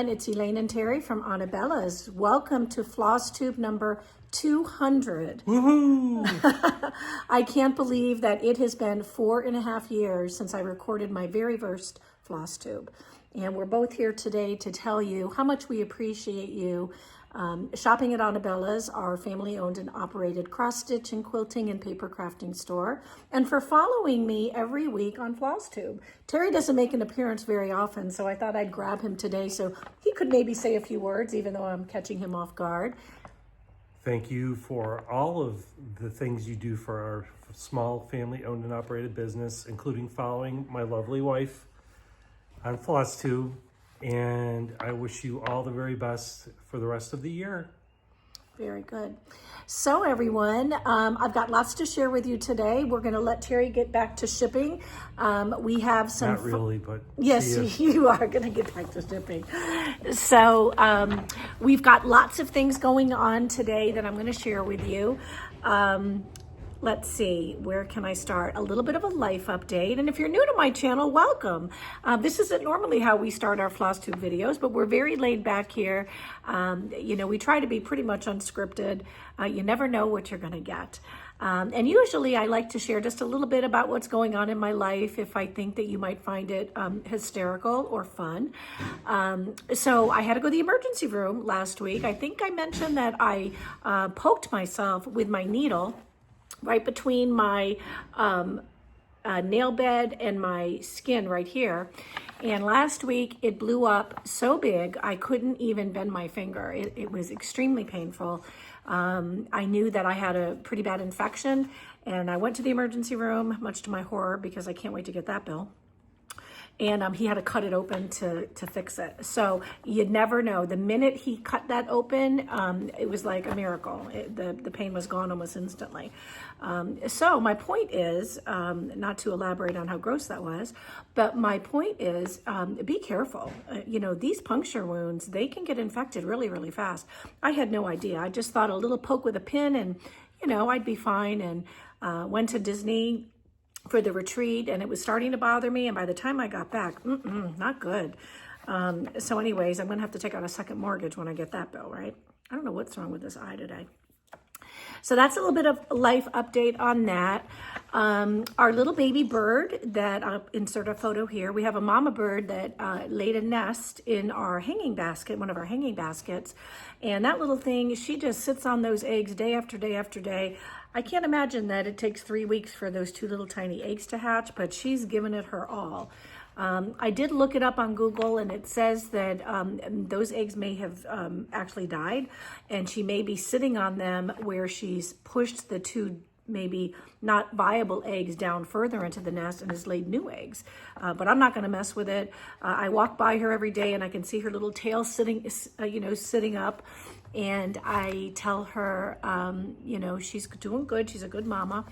everyone. It's Elaine and Terry from Anabella's. Welcome to FlossTube number 200. Woohoo! I can't believe that it has been 4.5 years since I recorded my very first FlossTube. And we're both here today to tell you how much we appreciate you shopping at Anabella's, our family-owned and operated cross-stitch and quilting and paper crafting store, and for following me every week on FlossTube. Terry doesn't make an appearance very often, so I thought I'd grab him today so he could maybe say a few words, even though I'm catching him off guard. Thank you for all of the things you do for our small family-owned and operated business, including following my lovely wife on FlossTube. And I wish you all the very best for the rest of the year. Very good. So everyone, I've got lots to share with you today. We're going to let Terry get back to shipping. We have some... Not really, but... Yes, you are going to get back to shipping. So we've got lots of things going on today that I'm going to share with you. Let's see, where can I start? A little bit of a life update. And if you're new to my channel, welcome. This isn't normally how we start our FlossTube videos, but we're very laid back here. You know, we try to be pretty much unscripted. You never know what you're gonna get. And usually I like to share just a little bit about what's going on in my life if I think that you might find it hysterical or fun. So I had to go to the emergency room last week. I think I mentioned that I poked myself with my needle right between my nail bed and my skin right here. And last week it blew up so big I couldn't even bend my finger. It was extremely painful. I knew that I had a pretty bad infection, and I went to the emergency room, much to my horror, because I can't wait to get that bill. And he had to cut it open to fix it. So you'd never know. The minute he cut that open, it was like a miracle. The pain was gone almost instantly. So my point is, not to elaborate on how gross that was, but my point is, be careful. You know, these puncture wounds, they can get infected really, really fast. I had no idea. I just thought a little poke with a pin and, you know, I'd be fine. And went to Disney for the retreat, and it was starting to bother me, and by the time I got back, not good. So anyways, I'm gonna have to take out a second mortgage when I get that bill, right? I don't know what's wrong with this eye today. So that's a little bit of life update on that. Our little baby bird that I'll insert a photo here. We have a mama bird that laid a nest in our hanging basket, one of our hanging baskets. And that little thing, she just sits on those eggs day after day after day. I can't imagine that it takes 3 weeks for those 2 little tiny eggs to hatch, but she's given it her all. I did look it up on Google, and it says that those eggs may have actually died, and she may be sitting on them where she's pushed the 2 maybe not viable eggs down further into the nest and has laid new eggs. But I'm not going to mess with it. I walk by her every day, and I can see her little tail sitting, sitting up. And I tell her, you know, she's doing good. She's a good mama.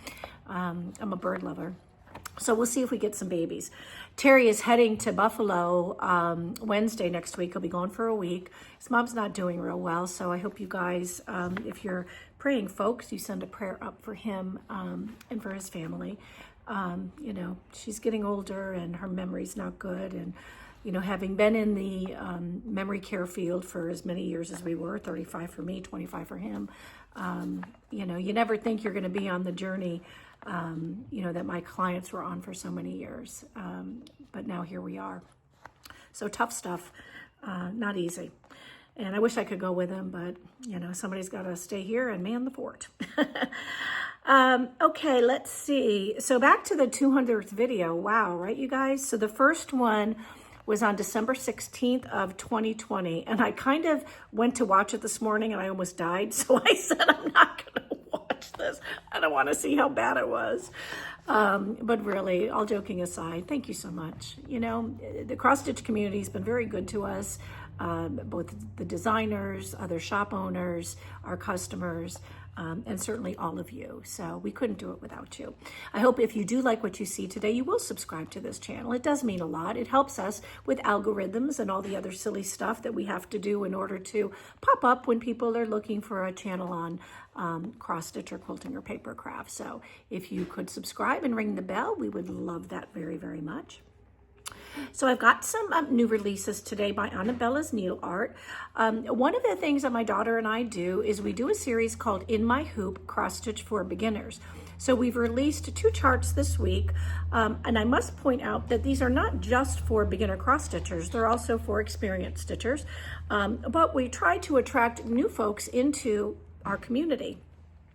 I'm a bird lover. So we'll see if we get some babies. Terry is heading to Buffalo Wednesday next week. He'll be gone for a week. His mom's not doing real well, so I hope you guys, if you're praying folks, you send a prayer up for him and for his family. You know, she's getting older and her memory's not good, and you know, having been in the memory care field for as many years as we were, 35 for me, 25 for him, you know, you never think you're going to be on the journey, you know, that my clients were on for so many years. But now here we are. So tough stuff, not easy. And I wish I could go with him, but, you know, somebody's got to stay here and man the fort. Okay, let's see. So back to the 200th video. Wow, right, you guys? So the first one was on December 16th of 2020. And I kind of went to watch it this morning and I almost died. So I said, I'm not going to watch this. I don't want to see how bad it was. But really, all joking aside, thank you so much. You know, the cross-stitch community has been very good to us. Both the designers, other shop owners, our customers, and certainly all of you. So we couldn't do it without you. I hope if you do like what you see today, you will subscribe to this channel. It does mean a lot. It helps us with algorithms and all the other silly stuff that we have to do in order to pop up when people are looking for a channel on cross-stitch or quilting or paper craft. So if you could subscribe and ring the bell, we would love that very, very much. So I've got some new releases today by Anabella's Needle Art. One of the things that my daughter and I do is we do a series called In My Hoop Cross Stitch for Beginners. So we've released 2 charts this week, and I must point out that these are not just for beginner cross stitchers, they're also for experienced stitchers, but we try to attract new folks into our community.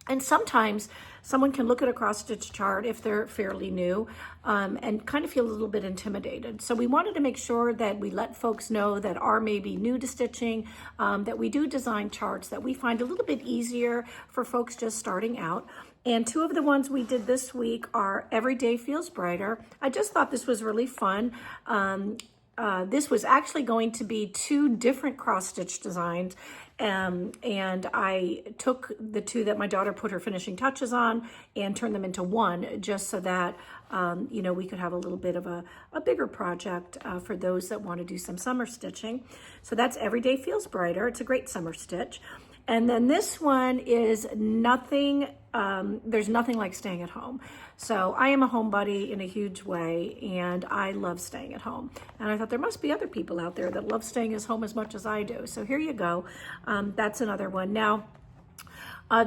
And sometimes someone can look at a cross stitch chart if they're fairly new and kind of feel a little bit intimidated. So we wanted to make sure that we let folks know that are maybe new to stitching, that we do design charts that we find a little bit easier for folks just starting out. And 2 of the ones we did this week are Every Day Feels Brighter. I just thought this was really fun. This was actually going to be 2 different cross stitch designs. And I took the 2 that my daughter put her finishing touches on and turned them into 1 just so that, you know, we could have a little bit of a bigger project for those that want to do some summer stitching. So that's Every Day Feels Brighter. It's a great summer stitch. And then this one is nothing, there's nothing like staying at home. So I am a homebody in a huge way, and I love staying at home. And I thought there must be other people out there that love staying at home as much as I do. So here you go. That's another one. Now,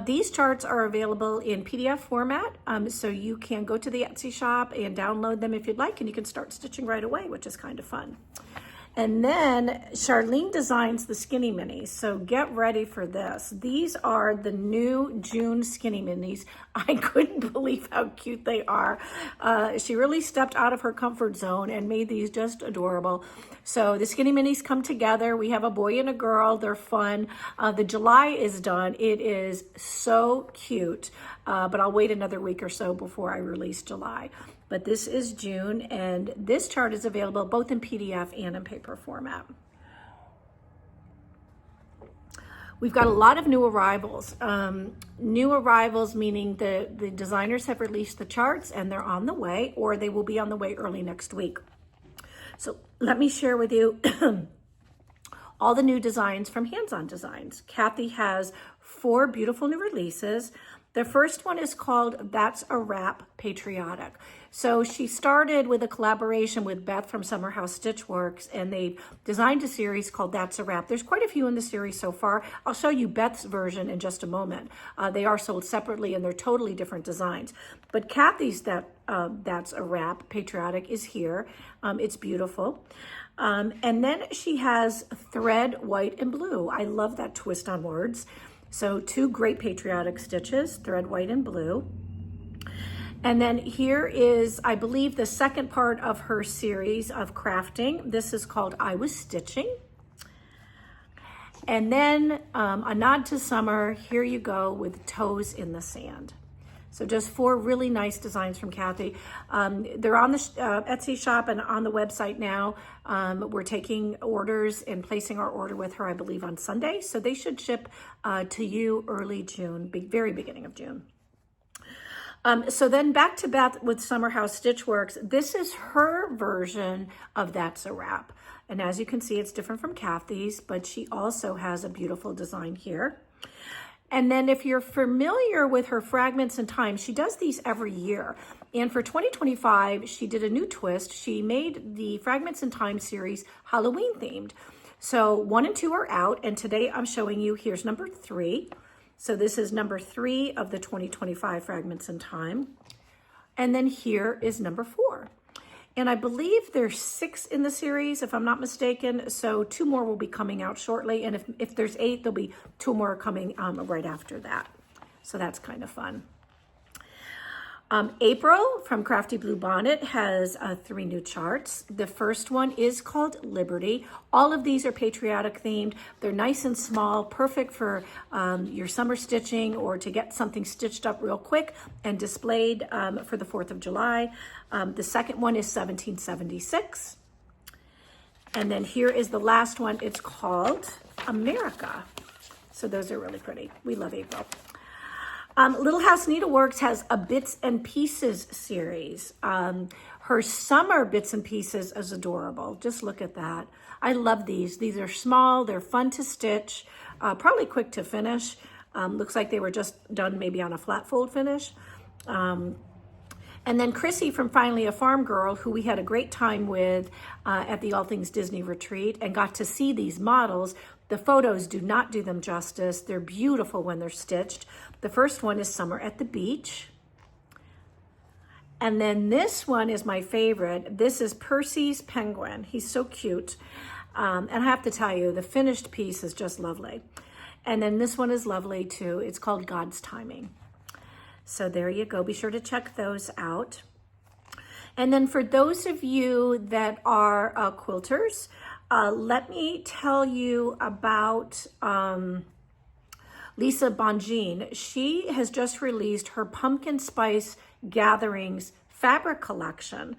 these charts are available in PDF format, so you can go to the Etsy shop and download them if you'd like, and you can start stitching right away, which is kind of fun. And then Charlene designs the Skinny Minis, so get ready for this. These are the new June Skinny Minis. I couldn't believe how cute they are. She really stepped out of her comfort zone and made these just adorable. So the Skinny Minis come together. We have a boy and a girl. They're fun. The July is done. It is so cute, but I'll wait another week or so before I release July. But this is June, and this chart is available both in PDF and in paper format. We've got a lot of new arrivals. New arrivals meaning the designers have released the charts and they're on the way, or they will be on the way early next week. So let me share with you all the new designs from Hands On Designs. Kathy has 4 beautiful new releases. The first one is called That's a Wrap Patriotic. So she started with a collaboration with Beth from Summer House Stitchworks, and they've designed a series called That's a Wrap. There's quite a few in the series so far. I'll show you Beth's version in just a moment. They are sold separately and they're totally different designs. But Kathy's That's a Wrap Patriotic is here. It's beautiful. And then she has Thread White and Blue. I love that twist on words. So 2 great patriotic stitches, Thread White and Blue. And then here is, I believe, the second part of her series of crafting. This is called I Was Stitching. And then a nod to summer, here you go with Toes in the Sand. So just 4 really nice designs from Kathy. They're on the Etsy shop and on the website now. We're taking orders and placing our order with her, I believe, on Sunday. So they should ship to you early June, very beginning of June. So then back to Beth with Summer House Stitchworks. This is her version of That's a Wrap. And as you can see, it's different from Kathy's, but she also has a beautiful design here. And then if you're familiar with her Fragments in Time, she does these every year. And for 2025, she did a new twist. She made the Fragments in Time series Halloween themed. So 1 and 2 are out, and today I'm showing you, here's number 3. So this is number 3 of the 2025 Fragments in Time. And then here is number 4. And I believe there's 6 in the series, if I'm not mistaken. So 2 more will be coming out shortly. And if there's 8, there'll be 2 more coming right after that. So that's kind of fun. April from Crafty Blue Bonnet has 3 new charts. The first one is called Liberty. All of these are patriotic themed. They're nice and small, perfect for your summer stitching or to get something stitched up real quick and displayed for the 4th of July. The second one is 1776. And then here is the last one. It's called America. So those are really pretty. We love April. Little House Needleworks has a Bits and Pieces series. Her summer Bits and Pieces is adorable. Just look at that. I love these. These are small. They're fun to stitch. Probably quick to finish. Looks like they were just done maybe on a flat fold finish. And And then Chrissy from Finally a Farm Girl, who we had a great time with at the All Things Disney retreat and got to see these models. The photos do not do them justice. They're beautiful when they're stitched. The first one is Summer at the Beach. And then this one is my favorite. This is Percy's Penguin. He's so cute. And I have to tell you, the finished piece is just lovely. And then this one is lovely too. It's called God's Timing. So there you go. Be sure to check those out. And then for those of you that are quilters, let me tell you about Lisa Bonjean. She has just released her Pumpkin Spice Gatherings fabric collection,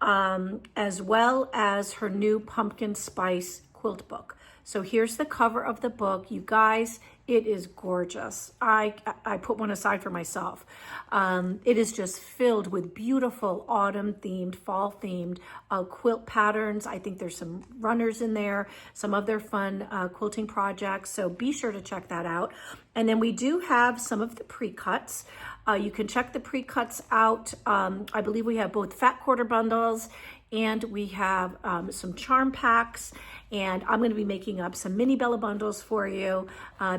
as well as her new Pumpkin Spice quilt book. So here's the cover of the book. You guys, it is gorgeous. I put one aside for myself. It is just filled with beautiful autumn themed, fall themed quilt patterns. I think there's some runners in there, some other fun quilting projects. So be sure to check that out. And then we do have some of the pre-cuts. You can check the pre-cuts out. I believe we have both fat quarter bundles and we have some charm packs, and I'm going to be making up some mini Bella bundles for you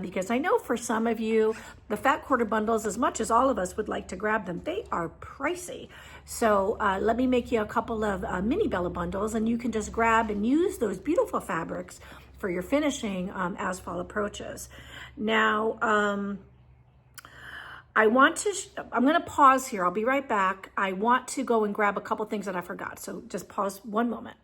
because I know for some of you, the fat quarter bundles, as much as all of us would like to grab them, they are pricey. So let me make you a couple of mini Bella bundles, and you can just grab and use those beautiful fabrics for your finishing as fall approaches. Now, I'm going to pause here. I'll be right back. I want to go and grab a couple things that I forgot. So just pause one moment.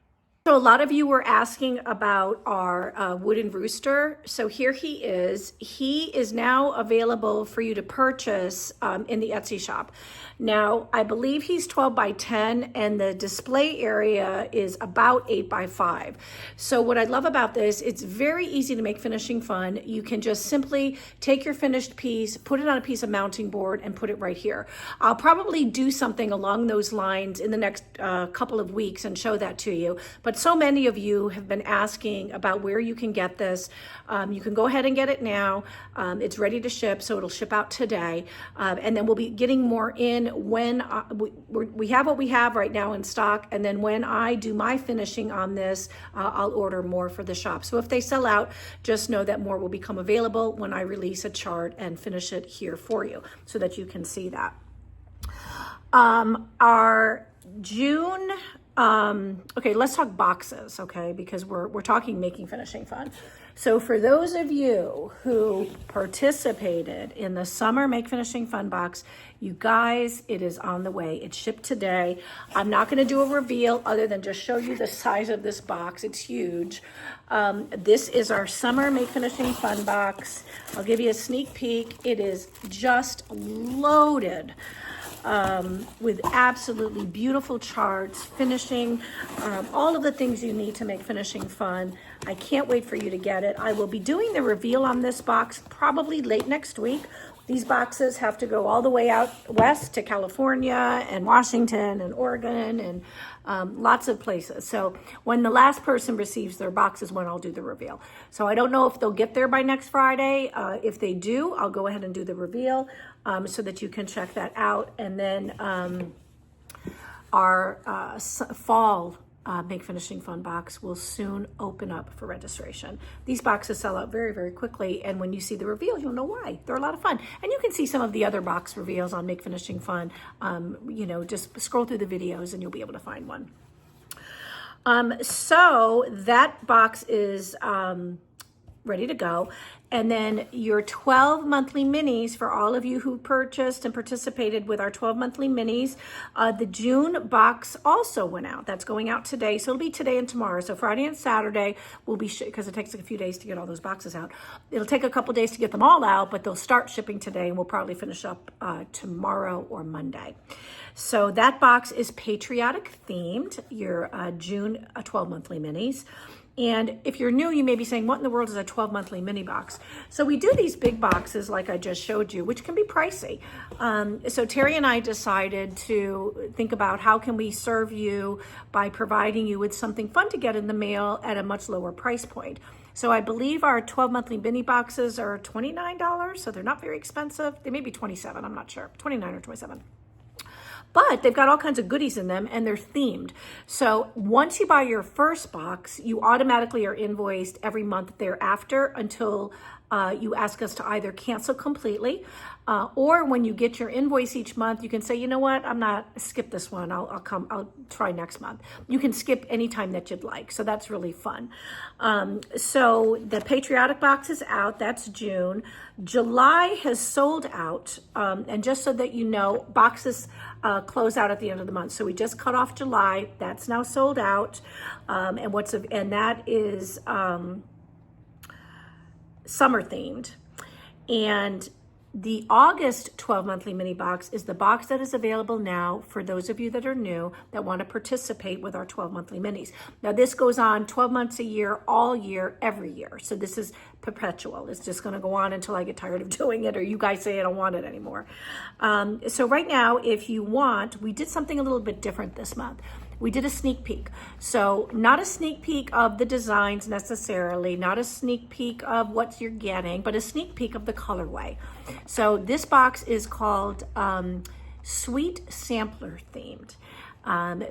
So a lot of you were asking about our wooden rooster. So here he is. He is now available for you to purchase in the Etsy shop. Now, I believe he's 12 by 10 and the display area is about 8 by 5. So what I love about this, it's very easy to make finishing fun. You can just simply take your finished piece, put it on a piece of mounting board and put it right here. I'll probably do something along those lines in the next couple of weeks and show that to you. But so many of you have been asking about where you can get this. You can go ahead and get it now. It's ready to ship, so it'll ship out today. And then we'll be getting more in when we have what we have right now in stock. And then when I do my finishing on this, I'll order more for the shop. So if they sell out, just know that more will become available when I release a chart and finish it here for you so that you can see that. Our June, okay, let's talk boxes, okay, because we're talking making finishing fun. So for those of you who participated in the summer Make Finishing Fun box, you guys, it is on the way. It shipped today. I'm not going to do a reveal other than just show you the size of this box. It's huge. This is our summer Make Finishing Fun box. I'll give you a sneak peek. It is just loaded with absolutely beautiful charts, finishing, all of the things you need to make finishing fun. I can't wait for you to get it. I will be doing the reveal on this box probably late next week. These boxes have to go all the way out west to California and Washington and Oregon and lots of places. So when the last person receives their box is when I'll do the reveal. So I don't know if they'll get there by next Friday. If they do, I'll go ahead and do the reveal so that you can check that out. And then our fall Make Finishing Fun box will soon open up for registration. These boxes sell out very, very quickly, and when you see the reveal, you'll know why. They're a lot of fun. And you can see some of the other box reveals on Make Finishing Fun. You know, just scroll through the videos and you'll be able to find one. So that box is ready to go. And then your 12 monthly minis for all of you who purchased and participated with our 12 monthly minis. The June box also went out. That's going out today. So it'll be today and tomorrow. So Friday and Saturday will be, because it takes a few days to get all those boxes out. It'll take a couple days to get them all out, but they'll start shipping today and we'll probably finish up tomorrow or Monday. So that box is patriotic themed, your June 12 monthly minis. And if you're new, you may be saying, what in the world is a 12 monthly mini box? So we do these big boxes like I just showed you, which can be pricey. So Terry and I decided to think about how can we serve you by providing you with something fun to get in the mail at a much lower price point. So I believe our 12 monthly mini boxes are $29, so they're not very expensive. They may be $27, I'm not sure, $29 or $27. but they've got all kinds of goodies in them and they're themed. So once you buy your first box, you automatically are invoiced every month thereafter until you ask us to either cancel completely, or when you get your invoice each month, you can say, you know what, skip this one. I'll try next month. You can skip anytime that you'd like. So that's really fun. So the patriotic box is out. That's June. July has sold out. And just so that you know, boxes close out at the end of the month. So we just cut off July. That's now sold out. And that is summer themed. And the August 12 monthly mini box is the box that is available now for those of you that are new that want to participate with our 12 monthly minis. Now this goes on 12 months a year, all year, every year. So this is perpetual. It's just going to go on until I get tired of doing it or you guys say I don't want it anymore. So right now, if you want, we did something a little bit different this month. We did a sneak peek. So not a sneak peek of the designs necessarily, not a sneak peek of what you're getting, but a sneak peek of the colorway. So this box is called Sweet Sampler themed.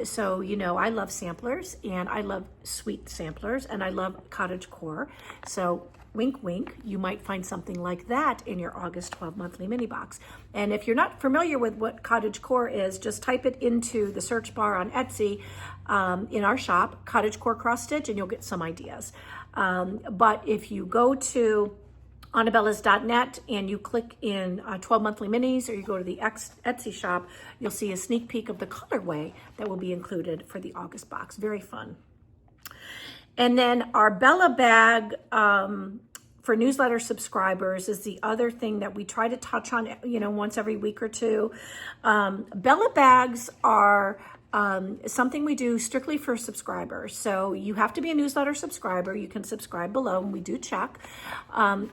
So, you know, I love samplers and I love sweet samplers and I love cottagecore. So wink, wink, you might find something like that in your August 12 monthly mini box. And if you're not familiar with what cottagecore is, just type it into the search bar on Etsy in our shop, cottagecore cross stitch, and you'll get some ideas. But if you go to Anabellas.net and you click in 12 monthly minis, or you go to the Etsy shop, you'll see a sneak peek of the colorway that will be included for the August box. Very fun. And then our Bella bag for newsletter subscribers is the other thing that we try to touch on, you know, once every week or two. Bella bags are something we do strictly for subscribers. So you have to be a newsletter subscriber. You can subscribe below and we do check.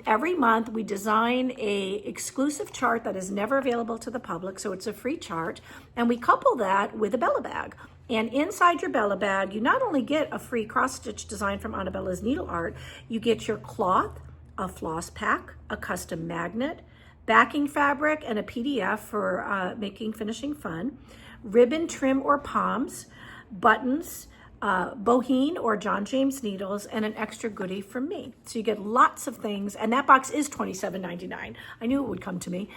Every month we design a exclusive chart that is never available to the public. So it's a free chart and we couple that with a Bella bag. And inside your Bella bag, you not only get a free cross stitch design from Anabella's Needle Art, you get your cloth, a floss pack, a custom magnet, backing fabric, and a PDF for making finishing fun, ribbon trim or palms, buttons, boheen or John James needles, and an extra goodie from me. So you get lots of things, and that box is $27.99. I knew it would come to me.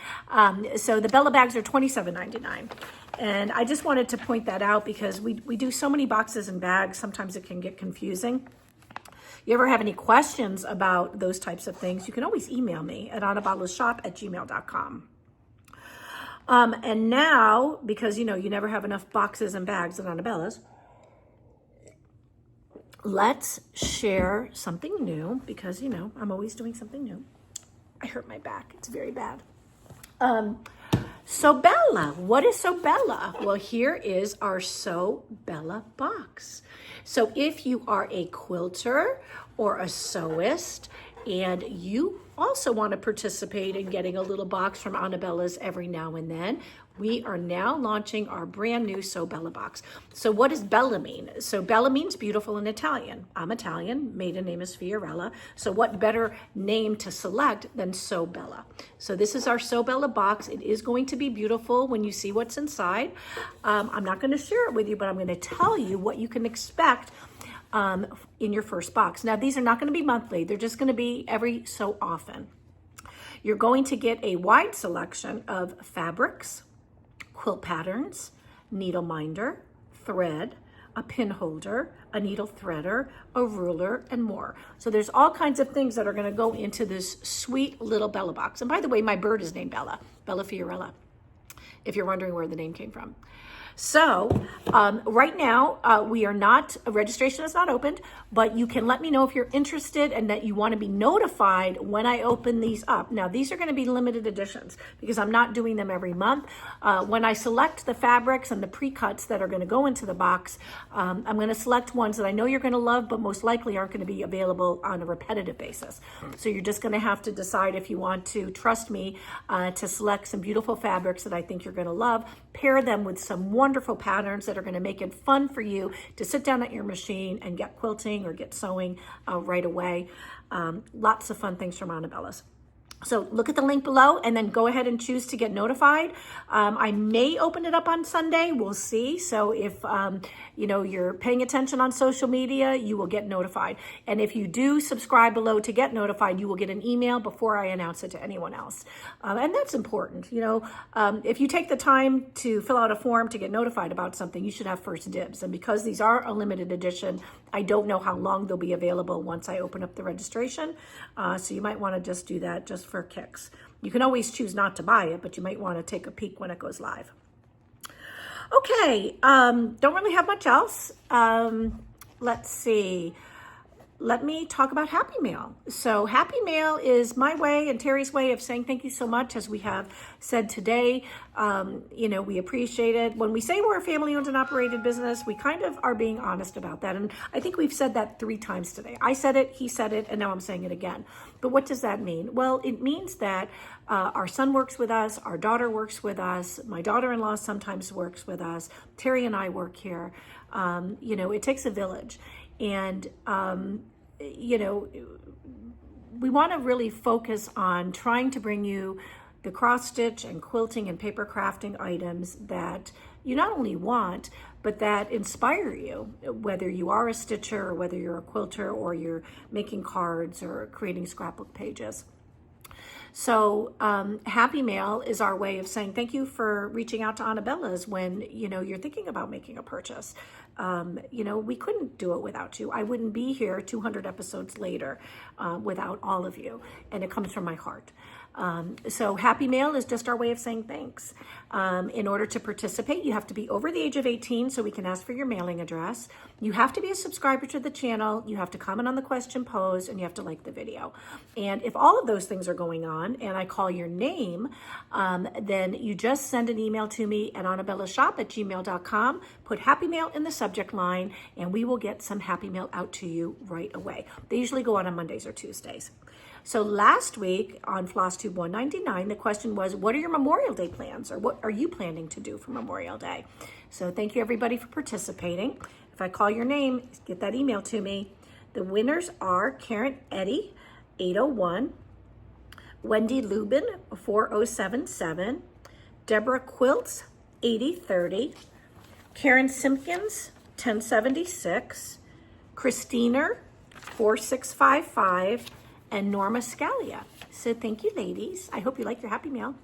So the Bella bags are $27.99. And I just wanted to point that out because we do so many boxes and bags, sometimes it can get confusing. You ever have any questions about those types of things, you can always email me at anabellashop@gmail.com. And now, because you know you never have enough boxes and bags at Anabella's, let's share something new because, you know, I'm always doing something new. I hurt my back. It's very bad. So Bella, what is So Bella? Well, here is our So Bella box. So if you are a quilter or a sewist and you also want to participate in getting a little box from Anabella's every now and then, we are now launching our brand new So Bella box. So what does Bella mean? So Bella means beautiful in Italian. I'm Italian, maiden name is Fiorella. So what better name to select than So Bella? So this is our So Bella box. It is going to be beautiful when you see what's inside. I'm not going to share it with you, but I'm going to tell you what you can expect in your first box. Now, these are not going to be monthly. They're just going to be every so often. You're going to get a wide selection of fabrics, quilt patterns, needle minder, thread, a pin holder, a needle threader, a ruler, and more. So there's all kinds of things that are going to go into this sweet little Bella box. And by the way, my bird is named Bella, Bella Fiorella, if you're wondering where the name came from. So right now, registration is not opened, but you can let me know if you're interested and that you want to be notified when I open these up. Now, these are going to be limited editions because I'm not doing them every month. When I select the fabrics and the pre-cuts that are going to go into the box, I'm going to select ones that I know you're going to love, but most likely aren't going to be available on a repetitive basis. So you're just going to have to decide if you want to trust me to select some beautiful fabrics that I think you're going to love, pair them with some wonderful patterns that are going to make it fun for you to sit down at your machine and get quilting or get sewing right away. Lots of fun things from Anabella's. So look at the link below and then go ahead and choose to get notified. I may open it up on Sunday. We'll see. So if you're paying attention on social media, you will get notified. And if you do subscribe below to get notified, you will get an email before I announce it to anyone else. And that's important. If you take the time to fill out a form to get notified about something, you should have first dibs. And because these are a limited edition, I don't know how long they'll be available once I open up the registration. So you might want to just do that just for kicks. You can always choose not to buy it, but you might want to take a peek when it goes live. Okay, don't really have much else. Let's see. Let me talk about Happy Mail. So Happy Mail is my way and Terry's way of saying thank you so much, as we have said today. We appreciate it. When we say we're a family-owned and operated business, we kind of are being honest about that. And I think we've said that 3 times today. I said it, he said it, and now I'm saying it again. But what does that mean? Well, it means that our son works with us, our daughter works with us, my daughter-in-law sometimes works with us, Terry and I work here. It takes a village. And, we want to really focus on trying to bring you the cross stitch and quilting and paper crafting items that you not only want, but that inspire you, whether you are a stitcher or whether you're a quilter or you're making cards or creating scrapbook pages. So Happy Mail is our way of saying thank you for reaching out to Anabella's when, you're thinking about making a purchase. We couldn't do it without you. I wouldn't be here 200 episodes later without all of you. And it comes from my heart. So Happy Mail is just our way of saying thanks. In order to participate, you have to be over the age of 18 so we can ask for your mailing address. You have to be a subscriber to the channel. You have to comment on the question posed, and you have to like the video. And if all of those things are going on and I call your name, then you just send an email to me at anabellashop@gmail.com, put Happy Mail in the subject line, and we will get some Happy Mail out to you right away. They usually go out on Mondays or Tuesdays. So last week on FlossTube 199, the question was, what are your Memorial Day plans, or what are you planning to do for Memorial Day? So thank you everybody for participating. If I call your name, get that email to me. The winners are Karen Eddy, 801, Wendy Lubin, 4077, Deborah Quilts, 8030, Karen Simpkins, 1076, Christina, 4655, and Norma Scalia. So thank you, ladies. I hope you like your Happy Mail.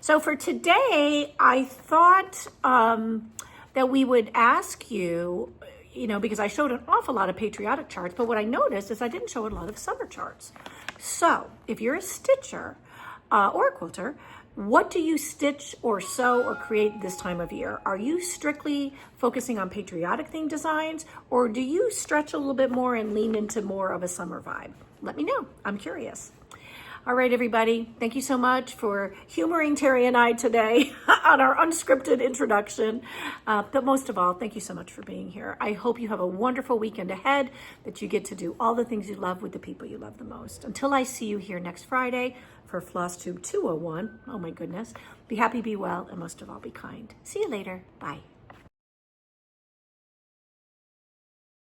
So for today, I thought that we would ask you, because I showed an awful lot of patriotic charts, but what I noticed is I didn't show a lot of summer charts. So if you're a stitcher or a quilter, what do you stitch or sew or create this time of year? Are you strictly focusing on patriotic themed designs, or do you stretch a little bit more and lean into more of a summer vibe? Let me know. I'm curious. All right, everybody. Thank you so much for humoring Terry and I today on our unscripted introduction. But most of all, thank you so much for being here. I hope you have a wonderful weekend ahead, that you get to do all the things you love with the people you love the most. Until I see you here next Friday for FlossTube 201. Oh my goodness. Be happy, be well, and most of all, be kind. See you later. Bye.